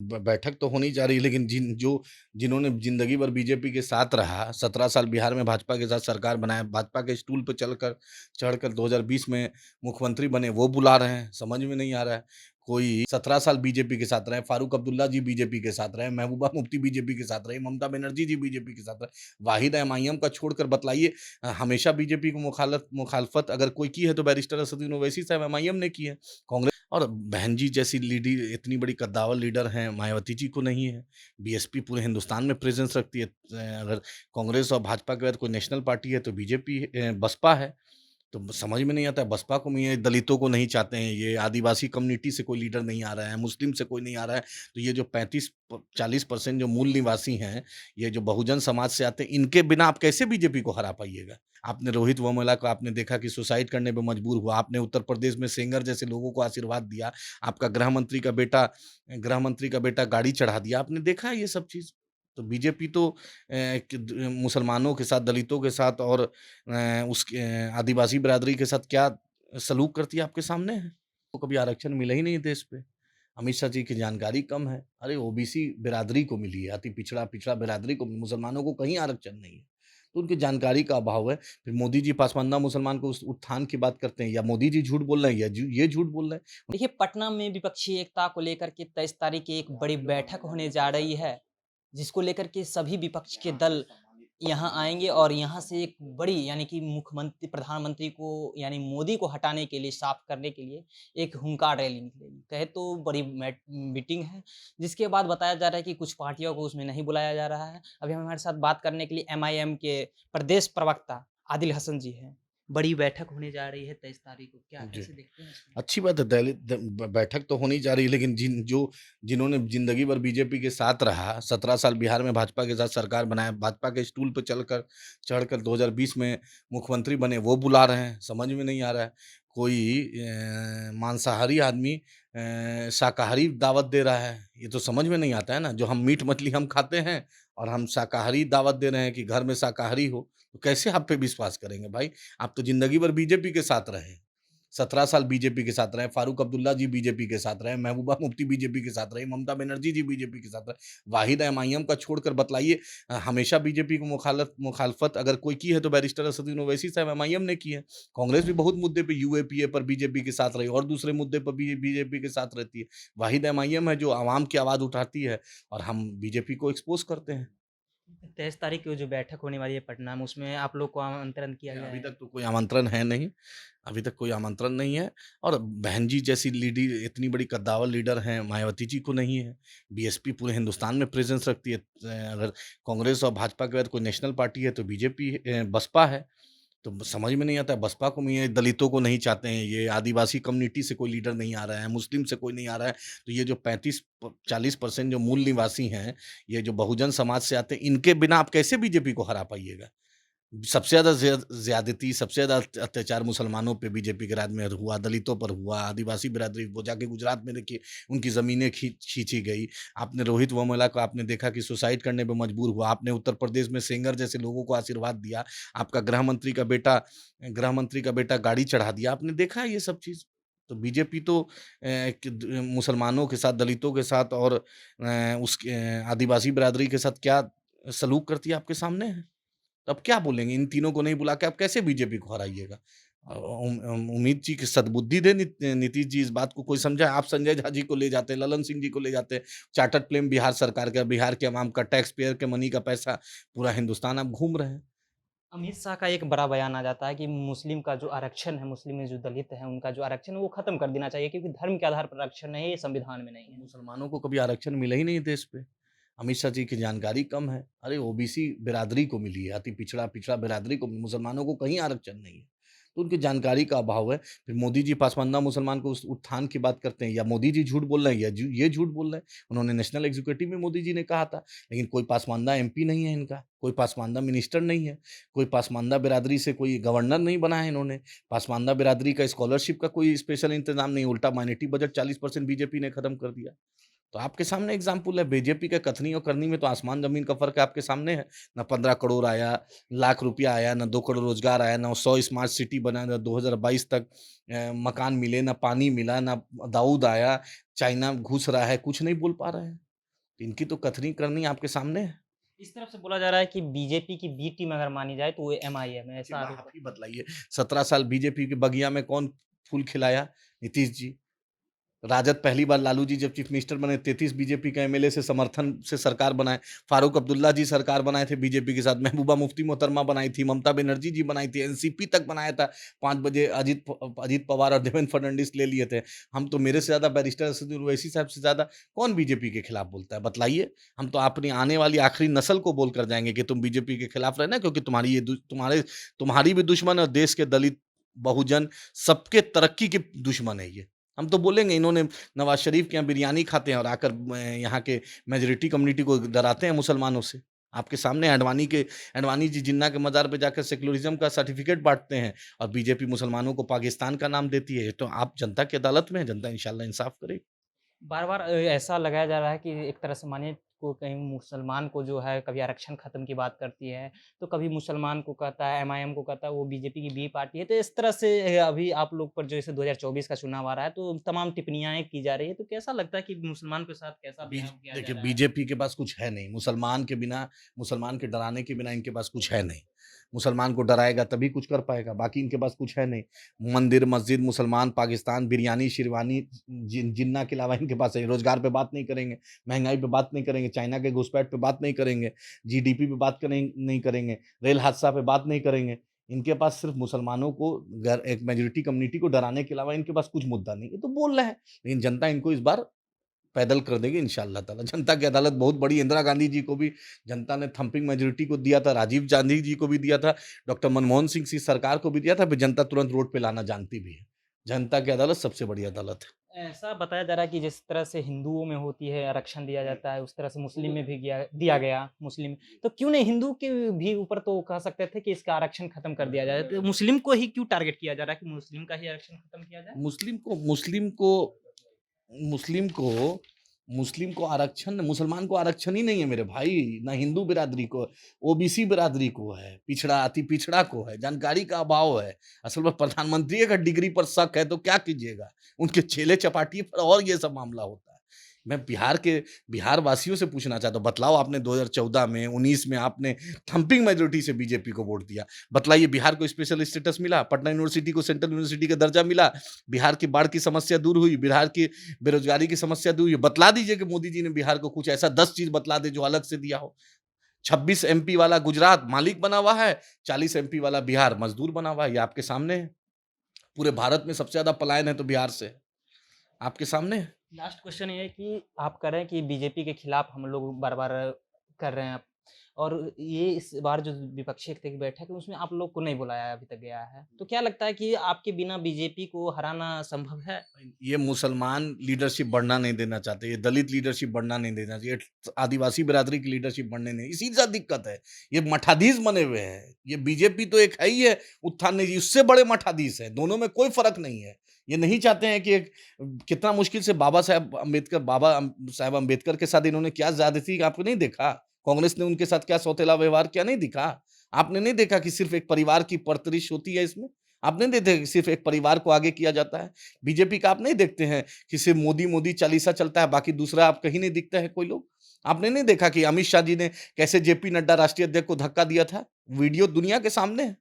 बैठक तो होनी जा रही है, लेकिन जिन्होंने ज़िंदगी भर बीजेपी के साथ रहा, 17 साल बिहार में भाजपा के साथ सरकार बनाया, भाजपा के स्टूल पे चढ़कर 2020 में मुख्यमंत्री बने, वो बुला रहे हैं, समझ में नहीं आ रहा है। कोई 17 साल बीजेपी के साथ रहे, फारूक अब्दुल्ला जी बीजेपी के साथ रहे, महबूबा मुफ्ती बीजेपी के साथ रही, ममता बनर्जी जी बीजेपी के साथ रहे, वाहिद एमआईएम का छोड़कर बतलाइए। हमेशा बीजेपी को मुखालफत अगर कोई की है तो बैरिस्टर असदुद्दीन ओवैसी साहब एमआईएम ने की है। कांग्रेस और बहन जी जैसी लीडी इतनी बड़ी कद्दावर लीडर हैं, मायावती जी को नहीं है। बीएसपी पूरे हिंदुस्तान में प्रेज़ेंस रखती है। अगर कांग्रेस और भाजपा के बाद कोई नेशनल पार्टी है तो बीजेपी बसपा है। तो समझ में नहीं आता है बसपा को ये दलितों को नहीं चाहते हैं, ये आदिवासी कम्युनिटी से कोई लीडर नहीं आ रहा है, मुस्लिम से कोई नहीं आ रहा है। तो ये जो 35-40% जो मूल निवासी हैं, ये जो बहुजन समाज से आते हैं, इनके बिना आप कैसे बीजेपी को हरा पाइएगा? आपने रोहित वेमुला को आपने देखा कि सुसाइड करने पे मजबूर हुआ, आपने उत्तर प्रदेश में सेंगर जैसे लोगों को आशीर्वाद दिया, आपका गृह मंत्री का बेटा गाड़ी चढ़ा दिया, आपने देखा है ये सब चीज़? तो बीजेपी तो मुसलमानों के साथ, दलितों के साथ और उसके आदिवासी बिरादरी के साथ क्या सलूक करती है आपके सामने है। तो कभी आरक्षण मिला ही नहीं देश पे। अमित शाह जी की जानकारी कम है। अरे ओबीसी बिरादरी को मिली है, अति पिछड़ा बिरादरी को, मुसलमानों को कहीं आरक्षण नहीं है। तो उनकी जानकारी का अभाव है। फिर मोदी जी पसमानदा मुसलमान को उस उत्थान की बात करते हैं, या मोदी जी झूठ बोल रहे हैं या ये झूठ बोल रहे हैं। देखिए, पटना में विपक्षी एकता को लेकर के 23 तारीख की एक बड़ी बैठक होने जा रही है, जिसको लेकर के सभी विपक्ष के दल यहाँ आएँगे और यहाँ से एक बड़ी यानी कि प्रधानमंत्री को यानी मोदी को हटाने के लिए, साफ करने के लिए एक हुंकार रैली निकलेगी। कहे तो बड़ी मीटिंग है, जिसके बाद बताया जा रहा है कि कुछ पार्टियों को उसमें नहीं बुलाया जा रहा है। अभी हमारे साथ बात करने के लिए एमआईएम के प्रदेश प्रवक्ता आदिल हसन जी हैं। बड़ी बैठक होने जा रही है 23 तारीख को, क्या जी। कैसे देखते हैं इसको? अच्छी बात है, बैठक तो होनी जा रही है, लेकिन जिन्होंने जिंदगी भर बीजेपी के साथ रहा, 17 साल बिहार में भाजपा के साथ सरकार बनाया, भाजपा के स्टूल पर चढ़कर 2020 में मुख्यमंत्री बने, वो बुला रहे हैं, समझ में नहीं आ रहा है। कोई मांसाहारी आदमी शाकाहारी दावत दे रहा है, ये तो समझ में नहीं आता है ना। जो हम मीट मछली हम खाते हैं और हम शाकाहारी दावत दे रहे हैं कि घर में शाकाहारी हो, तो कैसे आप पे विश्वास करेंगे भाई? आप तो जिंदगी भर बीजेपी के साथ रहे। 17 साल बीजेपी के साथ रहे, फारूक अब्दुल्ला जी बीजेपी के साथ रहे, महबूबा मुफ्ती बीजेपी के साथ रही, ममता बनर्जी जी बीजेपी के साथ रहे, वाहिद एमआईएम का छोड़कर बतलाइए। हमेशा बीजेपी को मुखालफत अगर कोई की है तो बैरिस्टर असदुद्दीन ओवैसी साहब एमआईएम ने की है। कांग्रेस भी बहुत मुद्दे पे यूएपीए पर बीजेपी के साथ रही और दूसरे मुद्दे पर भी बीजेपी के साथ रहती है। वाहिद एमआईएम है जो आवाम की आवाज़ उठाती है और हम बीजेपी को एक्सपोज़ करते हैं। 23 तारीख को जो बैठक होने वाली है पटना में, उसमें आप लोग को आमंत्रण किया गया अभी है। तक तो कोई आमंत्रण है नहीं, अभी तक कोई आमंत्रण नहीं है। और बहन जी जैसी लीडी इतनी बड़ी कद्दावर लीडर हैं, मायावती जी को नहीं है। बीएसपी पूरे हिंदुस्तान में प्रेज़ेंस रखती है। अगर कांग्रेस और भाजपा के बाद कोई नेशनल पार्टी है तो बीजेपी बसपा है। तो समझ में नहीं आता है बसपा को ये दलितों को नहीं चाहते हैं, ये आदिवासी कम्युनिटी से कोई लीडर नहीं आ रहा है, मुस्लिम से कोई नहीं आ रहा है। तो ये जो 35-40% जो मूल निवासी हैं, ये जो बहुजन समाज से आते हैं, इनके बिना आप कैसे बीजेपी को हरा पाइएगा? सबसे ज़्यादा ज़्यादती, सबसे ज़्यादा अत्याचार मुसलमानों पे बीजेपी के राज में हुआ, दलितों पर हुआ, आदिवासी बिरादरी वो जाके गुजरात में देखिए उनकी ज़मीनें खींची गई। आपने रोहित वेमुला को आपने देखा कि सुसाइड करने पे मजबूर हुआ, आपने उत्तर प्रदेश में सेंगर जैसे लोगों को आशीर्वाद दिया, आपका गृह मंत्री का बेटा गाड़ी चढ़ा दिया, आपने देखा है ये सब चीज़? तो बीजेपी तो मुसलमानों के साथ, दलितों के साथ और आदिवासी बिरादरी के साथ क्या सलूक करती है आपके सामने है। तो अब क्या बोलेंगे? इन तीनों को नहीं बुला के आप कैसे बीजेपी को हराइएगा? उम्मीद जी की सद्बुद्धि दें नीतीश जी इस बात को कोई समझाए। आप संजय झा जी को ले जाते, ललन सिंह जी को ले जाते, चार्टर्ड फ्लेम बिहार सरकार का, बिहार के अवाम का, टैक्स पेयर के मनी का पैसा, पूरा हिंदुस्तान आप घूम रहे हैं। अमित शाह का एक बड़ा बयान आ जाता है कि मुस्लिम का जो आरक्षण है, मुस्लिम में जो दलित हैं, उनका जो आरक्षण है वो खत्म कर देना चाहिए क्योंकि धर्म के आधार पर आरक्षण नहीं है, ये संविधान में नहीं है। मुसलमानों को कभी आरक्षण मिला ही नहीं देश पे। अमित शाह जी की जानकारी कम है। अरे ओबीसी बिरादरी को मिली है, अति पिछड़ा बिरादरी को, मुसलमानों को कहीं आरक्षण नहीं है। तो उनकी जानकारी का अभाव है। फिर मोदी जी पसमानदा मुसलमान को उस उत्थान की बात करते हैं, या मोदी जी झूठ बोल रहे हैं या ये झूठ बोल रहे हैं। उन्होंने नेशनल एग्जीक्यूटिव में मोदी जी ने कहा था, लेकिन कोई पसमानदा एमपी नहीं है इनका, कोई पसमानदा मिनिस्टर नहीं है, कोई पसमानदा बिरादरी से कोई गवर्नर नहीं बना है इन्होंने। पसमानदा बिरादरी का स्कॉलरशिप का कोई स्पेशल इंतजाम नहीं, उल्टा माइनॉरिटी बजट 40% बीजेपी ने खत्म कर दिया। तो आपके सामने एग्ज़ाम्पल है, बीजेपी के कथनी और करनी में तो आसमान-ज़मीन का फ़र्क है आपके सामने है। ना 15 करोड़ आया, लाख रुपया आया, ना 2 करोड़ रोज़गार आया, ना 100 स्मार्ट सिटी बना, ना 2022 तक मकान मिले, ना पानी मिला, ना दाऊद आया, चाइना घुस रहा है, कुछ नहीं बोल पा रहे हैं। इनकी तो कथनी करनी आपके सामने है। इस तरफ से बोला जा रहा है कि बीजेपी की बी टीम अगर मानी जाए तो वो एमआईएम है, जी, ऐसा आरोप आप है। ही बतलाइए 17 साल बीजेपी के बगिया में कौन फूल खिलाया? नीतीश जी। राजद पहली बार लालू जी जब चीफ मिनिस्टर बने 33 बीजेपी के एमएलए से समर्थन से सरकार बनाए। फारूक अब्दुल्ला जी सरकार बनाए थे बीजेपी के साथ। महबूबा मुफ्ती मोहतरमा बनाई थी। ममता बनर्जी जी बनाई थी। एनसीपी तक बनाया था। 5 बजे अजीत पवार और देवेंद्र फडणवीस ले लिए थे। हम तो मेरे से ज़्यादा बैरिस्टर असदुद्दीन ओवैसी साहब से ज़्यादा कौन बीजेपी के खिलाफ बोलता है? बतलाइए। हम तो अपनी आने वाली आखिरी नस्ल को बोलकर जाएँगे कि तुम बीजेपी के खिलाफ रहना क्योंकि तुम्हारी भी दुश्मन और देश के दलित, बहुजन सबके तरक्की के दुश्मन है ये। हम तो बोलेंगे इन्होंने नवाज़ शरीफ के यहाँ बिरयानी खाते हैं और आकर यहाँ के मेजॉरिटी कम्युनिटी को डराते हैं मुसलमानों से। आपके सामने अडवाणी जी जिन्ना के मज़ार पे जाकर सेक्युलरिज़्म का सर्टिफ़िकेट बाँटते हैं और बीजेपी मुसलमानों को पाकिस्तान का नाम देती है। तो आप जनता की अदालत में हैं, जनता इंशाअल्लाह इंसाफ़ करेगी। बार-बार ऐसा लगाया जा रहा है कि एक तरह से मानिए को कहीं मुसलमान को जो है कभी आरक्षण खत्म की बात करती है, तो कभी मुसलमान को कहता है, एमआईएम को कहता है वो बीजेपी की बी पार्टी है। तो इस तरह से अभी आप लोग पर जैसे 2024 का चुनाव आ रहा है तो तमाम टिप्पणियाँ की जा रही है। तो कैसा लगता है कि मुसलमान के साथ कैसा बिहेव किया जा देखिए रहा है? बीजेपी के पास कुछ है नहीं। मुसलमान के डराने के बिना इनके पास कुछ है नहीं। मुसलमान को डराएगा तभी कुछ कर पाएगा, बाकी इनके पास कुछ है नहीं। मंदिर, मस्जिद, मुसलमान, पाकिस्तान, बिरयानी, शेरवानी, जिन्ना के अलावा इनके पास है। रोज़गार पे बात नहीं करेंगे, महँगाई पे बात नहीं करेंगे, चाइना के घुसपैठ पे बात नहीं करेंगे, जीडीपी पे बात नहीं करेंगे, रेल हादसा पे बात नहीं करेंगे। इनके पास सिर्फ़ मुसलमानों को एक मेजॉरिटी कम्युनिटी को डराने के अलावा इनके पास कुछ मुद्दा नहीं है। ये तो बोल रहे हैं, लेकिन जनता इनको इस बार पैदल कर देगी इंशाअल्लाह ताला। जनता की अदालत बहुत बड़ी। इंदिरा गांधी जी को भी जनता ने थंपिंग मेजॉरिटी को दिया था, राजीव गांधी जी को भी दिया था, डॉक्टर मनमोहन सिंह की सरकार को भी दिया था, फिर जनता तुरंत रोड पे लाना जानती भी है। जनता की अदालत सबसे बड़ी अदालत है। ऐसा बताया जा रहा है कि जिस तरह से हिंदुओं में होती है आरक्षण दिया जाता है, उस तरह से मुस्लिम में भी दिया गया मुस्लिम तो क्यों नहीं हिंदू के भी ऊपर तो कह सकते थे कि इसका आरक्षण खत्म कर दिया जाए। तो मुस्लिम को ही क्यों टारगेट किया जा रहा है कि मुस्लिम का ही आरक्षण खत्म किया जाए? मुस्लिम को मुस्लिम को मुस्लिम को मुस्लिम को आरक्षण मुसलमान को आरक्षण ही नहीं है मेरे भाई, ना हिंदू बिरादरी को, ओबीसी बिरादरी को है, पिछड़ा अति पिछड़ा को है, जानकारी का अभाव है। असल में प्रधानमंत्री का डिग्री पर शक है तो क्या कीजिएगा? उनके चेले चपाटी पर और ये सब मामला होता है। मैं बिहार वासियों से पूछना चाहता हूँ, बतलाओ आपने 2014 में, 19 में आपने थंपिंग मेजॉरिटी से बीजेपी को वोट दिया। बतलाइए बिहार को स्पेशल स्टेटस मिला, पटना यूनिवर्सिटी को सेंट्रल यूनिवर्सिटी का दर्जा मिला, बिहार की बाढ़ की समस्या दूर हुई, बिहार की बेरोजगारी की समस्या दूर हुई। बतला दीजिए कि मोदी जी ने बिहार को कुछ ऐसा 10 चीज़ बतला दें जो अलग से दिया हो। 26 एमपी वाला गुजरात मालिक बना हुआ है, 40 एमपी वाला बिहार मजदूर बना हुआ है, ये आपके सामने है। पूरे भारत में सबसे ज़्यादा पलायन है तो बिहार से है, आपके सामने है। लास्ट क्वेश्चन ये है कि आप कह रहे हैं कि बीजेपी के खिलाफ हम लोग बार-बार कर रहे हैं और ये इस बार जो विपक्षी एकता की बैठक है उसमें आप लोग को नहीं बुलाया अभी तक गया है। तो क्या लगता है कि आपके बिना बीजेपी को हराना संभव है? ये मुसलमान लीडरशिप बढ़ना नहीं देना चाहते, ये दलित लीडरशिप बढ़ना नहीं देना चाहिए, आदिवासी बिरादरी की लीडरशिप बढ़ने नहीं, इसी से दिक्कत है। ये मठाधीश बने हुए हैं। ये बीजेपी तो एक है ही है, उत्थान नहीं, उससे बड़े मठाधीश हैं। दोनों में कोई फ़र्क नहीं है। ये नहीं चाहते हैं कि एक कितना मुश्किल से बाबा साहब अम्बेडकर के साथ इन्होंने क्या ज़्यादती आपने नहीं देखा? कांग्रेस ने उनके साथ क्या सौतेला व्यवहार किया, नहीं दिखा? आपने नहीं देखा कि सिर्फ़ एक परिवार की परवरिश होती है इसमें? आपने नहीं देखा कि सिर्फ़ एक परिवार को आगे किया जाता है? बीजेपी का आप नहीं देखते हैं कि सिर्फ मोदी मोदी चालीसा चलता है, बाकी दूसरा आप कहीं नहीं दिखता है कोई लोग? आपने नहीं देखा कि अमित शाह जी ने कैसे जेपी नड्डा राष्ट्रीय अध्यक्ष को धक्का दिया था? वीडियो दुनिया के सामने है।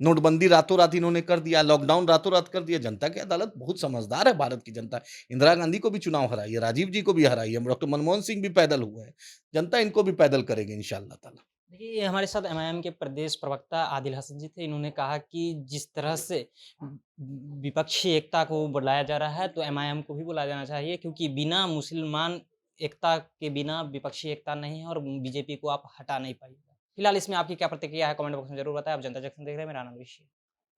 नोटबंदी रातों-रात इन्होंने कर दिया, लॉकडाउन रातों-रात कर दिया। जनता की अदालत बहुत समझदार है भारत की जनता। इंदिरा गांधी को भी चुनाव हराई है, राजीव जी को भी हराई है, डॉक्टर मनमोहन सिंह भी पैदल हुए हैं। जनता इनको भी पैदल करेगी इंशाअल्लाह ताला। देखिए, ये हमारे साथ एमआईएम के प्रदेश प्रवक्ता आदिल हसन जी थे। इन्होंने कहा कि जिस तरह से विपक्षी एकता को बुलाया जा रहा है, तो एमआईएम को भी बुलाया जाना चाहिए क्योंकि बिना मुसलमान एकता के बिना विपक्षी एकता नहीं है और बीजेपी को आप हटा नहीं पाइएगा। फिलहाल इसमें आपकी क्या प्रतिक्रिया है? कमेंट बॉक्स में ज़रूर बताएँ। आप जनता जंक्शन देख रहे हैं, मेरा नाम ऋषि है।